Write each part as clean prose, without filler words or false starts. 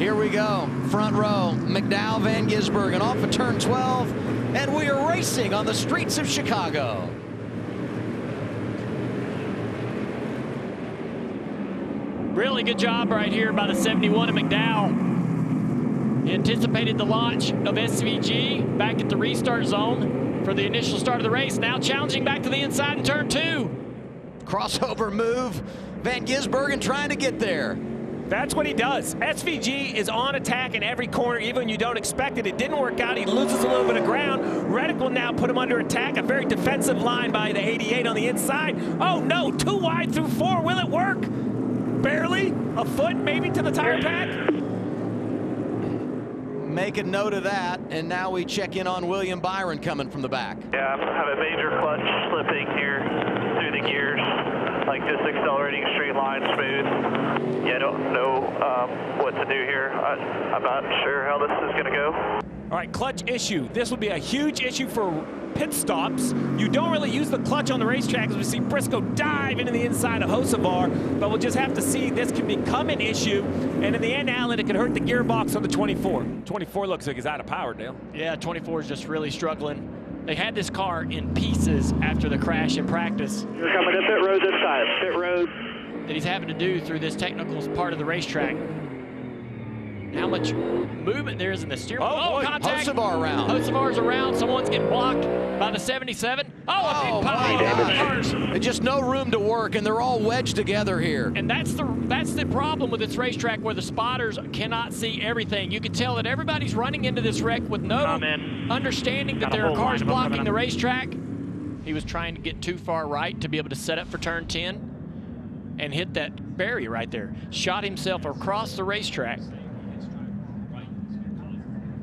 Here we go. Front row, McDowell, Van Gisbergen off of turn 12, and we are racing on the streets of Chicago. Really good job right here by the 71 of McDowell. He anticipated the launch of SVG back at the restart zone for the initial start of the race. Now challenging back to the inside in turn 2. Crossover move. Van Gisbergen trying to get there. That's what he does. SVG is on attack in every corner, even when you don't expect it. It didn't work out. He loses a little bit of ground. Reddick will now put him under attack. A very defensive line by the 88 on the inside. Oh, no. Too wide through 4. Will it work? Barely. A foot maybe to the tire pack. Make a note of that, and now we check in on William Byron coming from the back. Yeah, I have a major clutch slipping here through the gears, like just accelerating straight line smooth. Yeah, I don't know what to do here. I'm not sure how this is going to go. All right, clutch issue. This will be a huge issue for pit stops. You don't really use the clutch on the racetrack as we see Briscoe dive into the inside of Hocevar, but we'll just have to see. This can become an issue, and in the end, Alan, it could hurt the gearbox on the 24. 24 looks like it's out of power, Dale. Yeah, 24 is just really struggling. They had this car in pieces after the crash in practice. You're coming to pit road this time. Pit road. That he's having to do through this technical part of the racetrack. How much movement there is in the steering wheel. Oh, boy. Contact. Hocevar around. Hocevar's around. Someone's getting blocked by the 77. Oh, a big pile. Just no room to work, and they're all wedged together here. And that's the problem with this racetrack, where the spotters cannot see everything. You can tell that everybody's running into this wreck with no understanding that there are cars blocking the racetrack. He was trying to get too far right to be able to set up for turn 10 and hit that barrier right there. Shot himself across the racetrack.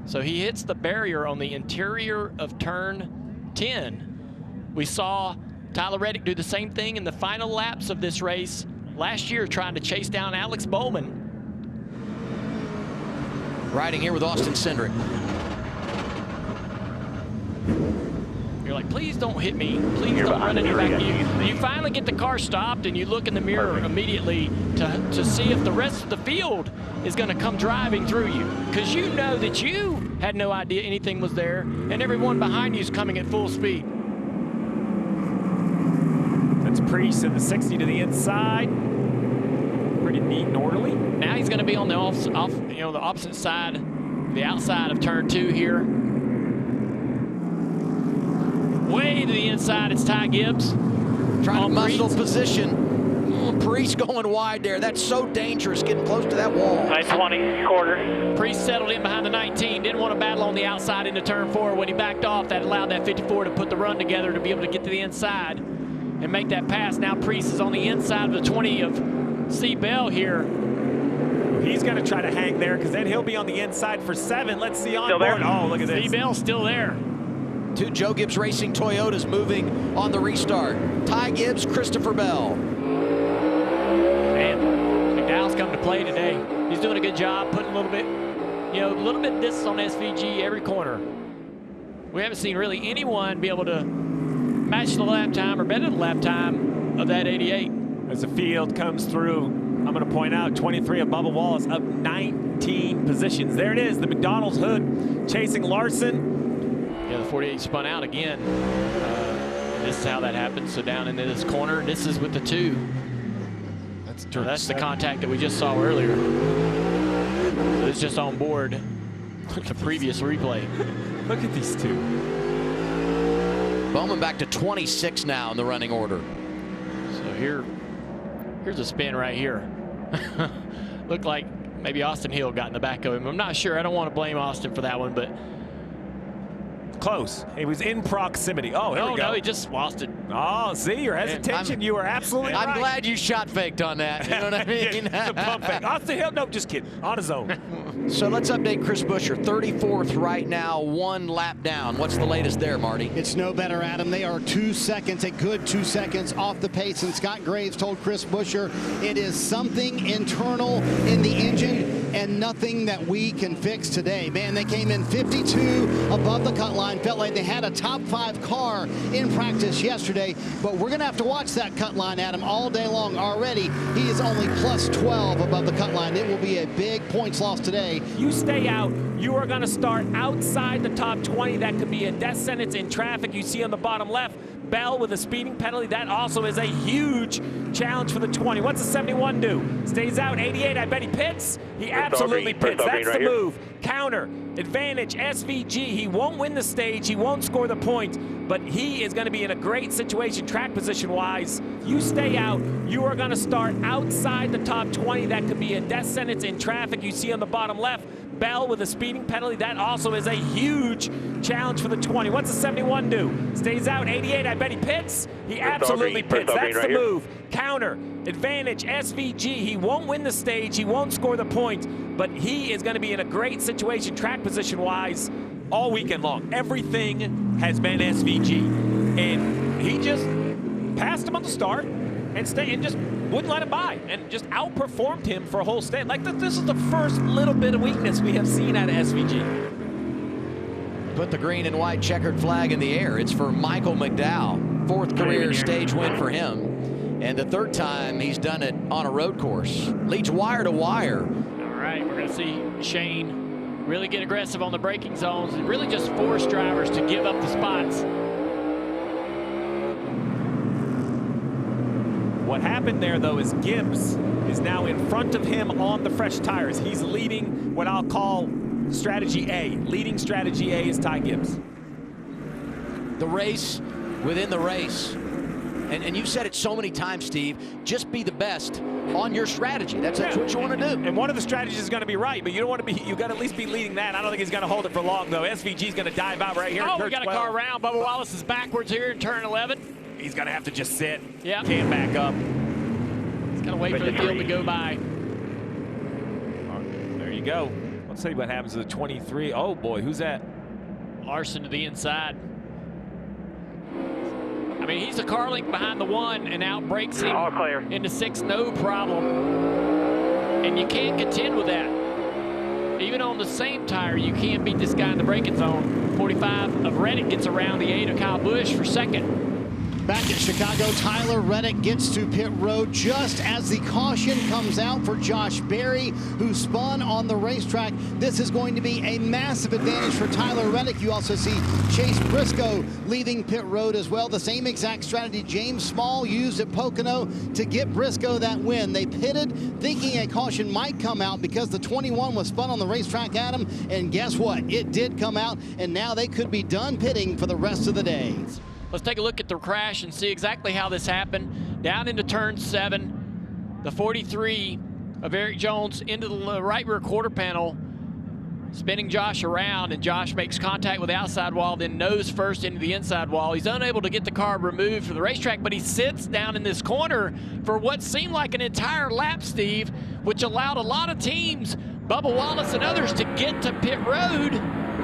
So he hits the barrier on the interior of turn 10. We saw Tyler Reddick do the same thing in the final laps of this race last year, trying to chase down Alex Bowman. Riding here with Austin Cindric. You're like, please don't hit me. Please don't run into back. You finally get the car stopped, and you look in the mirror immediately to see if the rest of the field is going to come driving through you, because you know that you had no idea anything was there, and everyone behind you is coming at full speed. That's Priest in the 60 to the inside. Pretty neat and orderly. Now he's going to be on the the opposite side, the outside of turn 2 here. Way to the inside, it's Ty Gibbs. Trying to muscle position. Priest going wide there. That's so dangerous, getting close to that wall. 920 quarter. Priest settled in behind the 19. Didn't want to battle on the outside into turn 4. When he backed off, that allowed that 54 to put the run together to be able to get to the inside and make that pass. Now Priest is on the inside of the 20 of C. Bell here. He's going to try to hang there, because then he'll be on the inside for 7. Let's see on board. Oh, look at this. C. Bell's still there. 2 Joe Gibbs Racing Toyotas moving on the restart. Ty Gibbs, Christopher Bell. And McDowell's come to play today. He's doing a good job, putting a little bit of distance on SVG every corner. We haven't seen really anyone be able to match the lap time or better the lap time of that 88. As the field comes through, I'm going to point out 23 of Bubba Wallace up 19 positions. There it is, the McDonald's hood chasing Larson. Yeah, the 48 spun out again. This is how that happens. So down into this corner, this is with the 2. That's the contact that we just saw earlier. So it's just on board the previous replay. Look at these 2. Bowman back to 26 now in the running order. So here's a spin right here. Looked like maybe Austin Hill got in the back of him. I'm not sure. I don't want to blame Austin for that one, but close. He was in proximity. Oh, here we go. No, he just lost it. Oh, see, your hesitation. You were absolutely right. I'm glad you shot faked on that. You know what I mean? It's a pump fake. Austin Hill, no, just kidding. On his own. So let's update Chris Buescher. 34th right now, 1 lap down. What's the latest there, Marty? It's no better, Adam. They are 2 seconds, a good 2 seconds off the pace. And Scott Graves told Chris Buescher it is something internal in the engine. and nothing that we can fix today. Man, they came in 52 above the cut line. Felt like they had a top 5 car in practice yesterday, but we're going to have to watch that cut line, Adam, all day long. Already, he is only plus 12 above the cut line. It will be a big points loss today. You stay out, you are going to start outside the top 20. That could be a death sentence in traffic. You see on the bottom left, Bell with a speeding penalty. That also is a huge challenge for the 20. What's the 71 do? Stays out. 88, I bet he pits. He absolutely pits. That's the move. Counter, advantage, SVG. He won't win the stage. He won't score the points, but he is going to be in a great situation track position-wise. You stay out, you are going to start outside the top 20. That could be a death sentence in traffic. You see on the bottom left, Bell with a speeding penalty. That also is a huge challenge for the 20. What's the 71 do? Stays out. 88, I bet he pits. He absolutely pits. That's the move. Counter, advantage, SVG. He won't win the stage. He won't score the points, but he is going to be in a great situation track position-wise all weekend long. Everything has been SVG, and he just passed him on the start and just wouldn't let him by and just outperformed him for a whole stand. Like this is the first little bit of weakness we have seen out of SVG. Put the green and white checkered flag in the air. It's for Michael McDowell. 4th career stage win for him. And the 3rd time he's done it on a road course. Leads wire to wire. All right, we're going to see Shane really get aggressive on the braking zones and really just force drivers to give up the spots. What happened there, though, is Gibbs is now in front of him on the fresh tires. He's leading what I'll call strategy A. Leading strategy A is Ty Gibbs. The race within the race. And you've said it so many times, Steve, just be the best on your strategy. That's what you want to do. And one of the strategies is going to be right, but you don't want to be, you got to at least be leading that. I don't think he's going to hold it for long, though. SVG's going to dive out right here. Oh, we got a car around. Bubba Wallace is backwards here in turn 11. He's going to have to just sit. Yeah. Can't back up. He's going to wait for the field to go by. There you go. Let's see what happens to the 23. Oh, boy, who's that? Larson to the inside. I mean, he's a car link behind the 1 and out breaks him into 6, no problem. And you can't contend with that. Even on the same tire, you can't beat this guy in the braking zone. 45 of Reddick gets around the 8 of Kyle Busch for 2nd. Back at Chicago, Tyler Reddick gets to pit road just as the caution comes out for Josh Berry, who spun on the racetrack. This is going to be a massive advantage for Tyler Reddick. You also see Chase Briscoe leaving pit road as well. The same exact strategy James Small used at Pocono to get Briscoe that win. They pitted thinking a caution might come out because the 21 was spun on the racetrack, Adam, and guess what? It did come out, and now they could be done pitting for the rest of the day. Let's take a look at the crash and see exactly how this happened. Down into turn 7, the 43 of Eric Jones into the right rear quarter panel, spinning Josh around, and Josh makes contact with the outside wall, then nose first into the inside wall. He's unable to get the car removed from the racetrack, but he sits down in this corner for what seemed like an entire lap, Steve, which allowed a lot of teams, Bubba Wallace and others, to get to pit road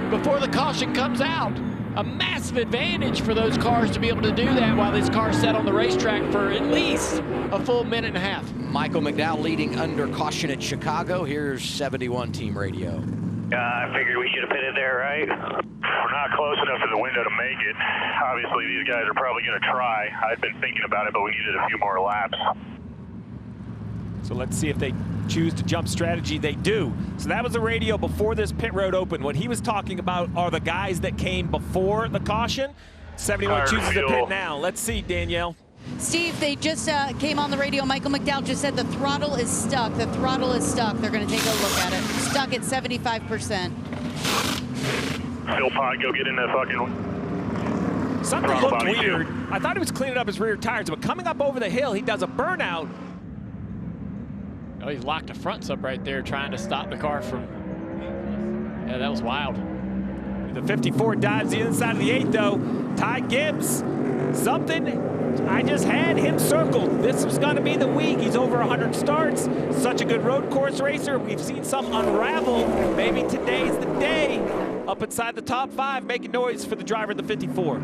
before the caution comes out. A massive advantage for those cars to be able to do that while this car sat on the racetrack for at least a full minute and a half. Michael McDowell leading under caution at Chicago. Here's 71 Team Radio. I figured we should have pitted there, right? We're not close enough to the window to make it. Obviously, these guys are probably going to try. I've been thinking about it, but we needed a few more laps. So let's see if they choose to jump strategy. They do. So that was the radio before this pit road opened. What he was talking about are the guys that came before the caution. 71 chooses to pit now. Let's see, Danielle. Steve, they just came on the radio. Michael McDowell just said the throttle is stuck. The throttle is stuck. They're going to take a look at it. Stuck at 75%. Phil Pye, go get in that fucking... Something looked weird. I thought he was cleaning up his rear tires, but coming up over the hill, he does a burnout. Oh, he's locked the fronts up right there trying to stop the car from... Yeah, that was wild. The 54 dives the inside of the 8, though. Ty Gibbs, something I just had him circled. This was going to be the week. He's over 100 starts. Such a good road course racer. We've seen some unravel. Maybe today's the day. Up inside the top 5, making noise for the driver of the 54.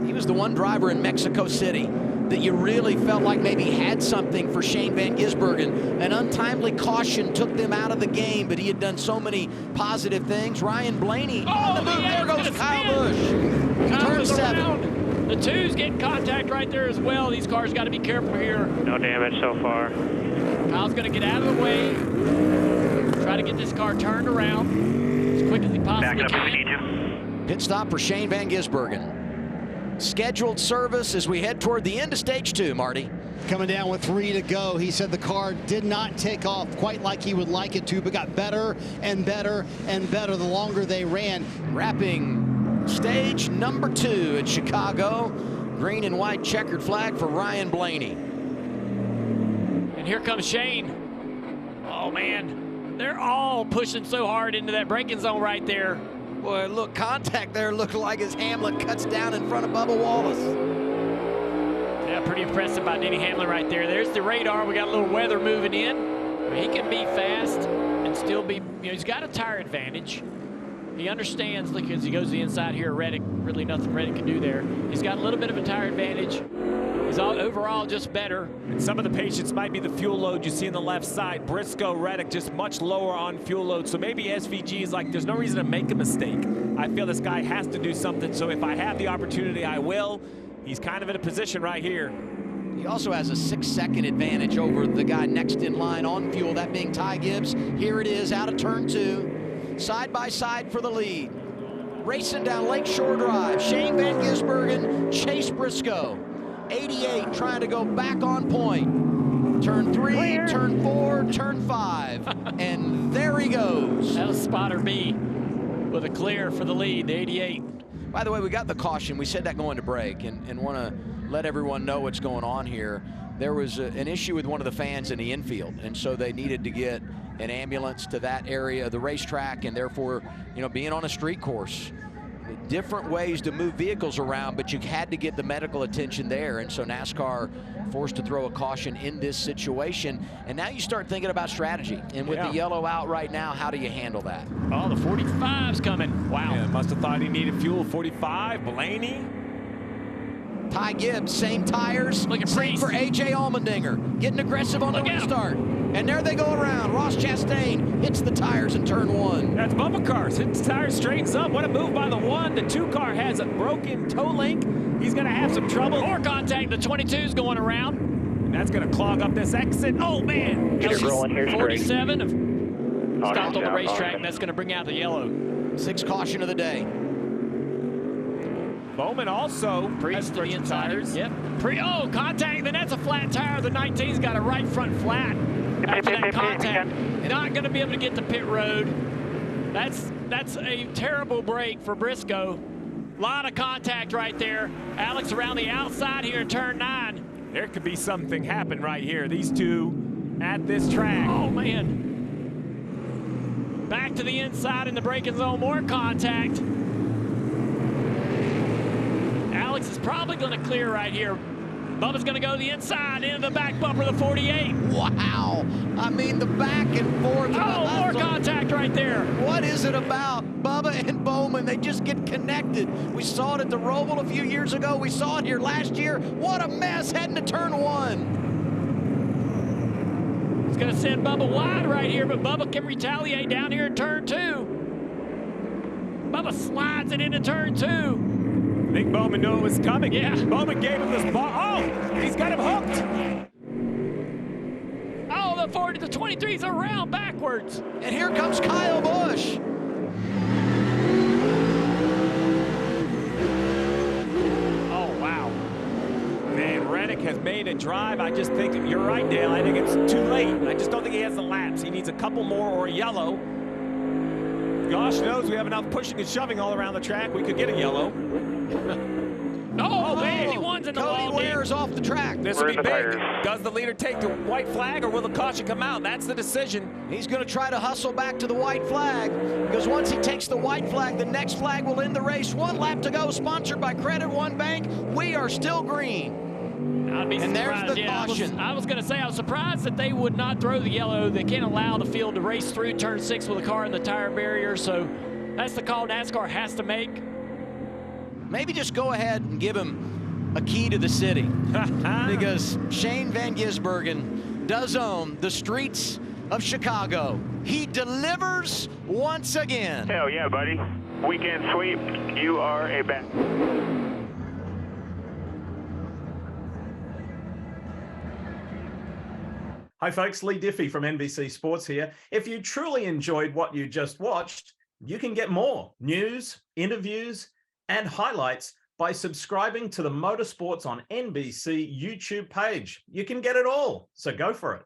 He was the one driver in Mexico City that you really felt like maybe had something for Shane Van Gisbergen. An untimely caution took them out of the game, but he had done so many positive things. Ryan Blaney on the move. There goes Kyle Busch. Turn 7. The 2's getting contact right there as well. These cars got to be careful here. No damage so far. Kyle's going to get out of the way. Try to get this car turned around as quick as he possibly can. Pit stop for Shane Van Gisbergen. Scheduled service as we head toward the end of stage 2, Marty. Coming down with 3 to go. He said the car did not take off quite like he would like it to, but got better and better and better the longer they ran. Wrapping stage number 2 at Chicago. Green and white checkered flag for Ryan Blaney. And here comes Shane. Oh, man. They're all pushing so hard into that braking zone right there. Boy, look, contact there looked like as Hamlin cuts down in front of Bubba Wallace. Yeah, pretty impressive by Denny Hamlin right there. There's the radar. We got a little weather moving in. He can be fast and still be, he's got a tire advantage. He understands, look, as he goes to the inside here, Reddick, really nothing Reddick can do there. He's got a little bit of a tire advantage. He's overall just better. And some of the patience might be the fuel load you see on the left side. Briscoe, Reddick just much lower on fuel load. So maybe SVG is like, there's no reason to make a mistake. I feel this guy has to do something. So if I have the opportunity, I will. He's kind of in a position right here. He also has a 6-second advantage over the guy next in line on fuel, that being Ty Gibbs. Here it is out of turn 2, side by side for the lead. Racing down Lakeshore Drive, Shane Van Gisbergen, Chase Briscoe. 88 trying to go back on point. Turn 3, turn 4, turn 5. And there he goes. That was spotter B with a clear for the lead, the 88. By the way, we got the caution. We said that going to break, and want to let everyone know what's going on here. There was an issue with one of the fans in the infield, and so they needed to get an ambulance to that area of the racetrack, and therefore, being on a street course, different ways to move vehicles around, but you had to get the medical attention there, and so NASCAR forced to throw a caution in this situation. And now you start thinking about strategy, and with the yellow out right now, how do you handle that? Oh, the 45's coming. Wow. Yeah, must have thought he needed fuel. 45, Blaney. Ty Gibbs, same tires. Look at same for A.J. Allmendinger, getting aggressive on the restart. And there they go around. Ross Chastain hits the tires in turn 1. That's Bubba cars. Hits the tires, straightens up. What a move by the 1. The 2 car has a broken toe link. He's going to have some trouble. More contact. The 22's going around. And that's going to clog up this exit. Oh, man. Get it rolling here 47 stopped on the racetrack, and that's going to bring out the yellow. 6th caution of the day. Bowman also Priest to the insiders. Yep. Contact. Then that's a flat tire. The 19's got a right front flat. After that contact, not going to be able to get to pit road. That's a terrible break for Briscoe. A lot of contact right there. Alex around the outside here in turn 9. There could be something happen right here. These 2 at this track. Oh, man. Back to the inside in the braking zone. More contact. Alex is probably going to clear right here. Bubba's going to go to the inside, into the back bumper of the 48. Wow. I mean, the back and forth. Oh, more contact right there. What is it about Bubba and Bowman? They just get connected. We saw it at the Roval a few years ago. We saw it here last year. What a mess heading to turn 1. It's going to send Bubba wide right here, but Bubba can retaliate down here in turn 2. Bubba slides it into turn 2. I think Bowman knew it was coming. Yeah. Bowman gave him this ball. Oh, he's got him hooked. Oh, the 40 to 23's around backwards. And here comes Kyle Busch. Oh, wow. Man, Reddick has made a drive. I just think, you're right, Dale. I think it's too late. I just don't think he has the laps. He needs a couple more or a yellow. Gosh knows we have enough pushing and shoving all around the track. We could get a yellow. Oh, man, he won in the wall. Cody Ware's off the track. This will be big. Does the leader take the white flag or will the caution come out? That's the decision. He's going to try to hustle back to the white flag, because once he takes the white flag, the next flag will end the race. 1 lap to go, sponsored by Credit One Bank. We are still green. I'd be surprised. There's the caution. I was going to say, I was surprised that they would not throw the yellow. They can't allow the field to race through turn 6 with a car in the tire barrier, so that's the call NASCAR has to make. Maybe just go ahead and give him a key to the city because Shane Van Gisbergen does own the streets of Chicago. He delivers once again. Hell yeah, buddy. Weekend sweep. You are a bat. Hi folks, Lee Diffie from NBC Sports here. If you truly enjoyed what you just watched, you can get more news, interviews, and highlights by subscribing to the Motorsports on NBC YouTube page. You can get it all, so go for it.